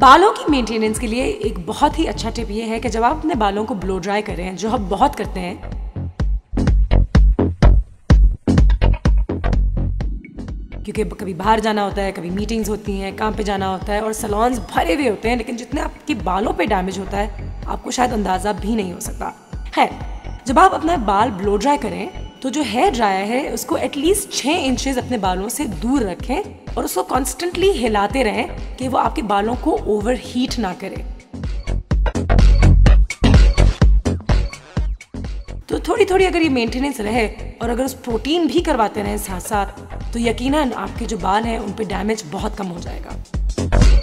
बालों की मेंटेनेंस के लिए एक बहुत ही अच्छा टिप ये है कि जब आप अपने बालों को ब्लो ड्राई करें, जो हम बहुत करते हैं, क्योंकि कभी बाहर जाना होता है, कभी मीटिंग्स होती हैं, काम पे जाना होता है और सैलून्स भरे हुए होते हैं, लेकिन जितने आपके बालों पे डैमेज होता है आपको शायद अंदाज़ा भी नहीं हो सकता है। जब आप अपना बाल ब्लो ड्राई करें तो जो हेयर ड्रायर है उसको एटलीस्ट 6 इंचेस अपने बालों से दूर रखें और उसको कॉन्स्टेंटली हिलाते रहें कि वो आपके बालों को ओवर हीट ना करे। तो थोड़ी थोड़ी अगर ये मेंटेनेंस रहे और अगर उस प्रोटीन भी करवाते रहें साथ साथ, तो यकीनन आपके जो बाल हैं उन पे डैमेज बहुत कम हो जाएगा।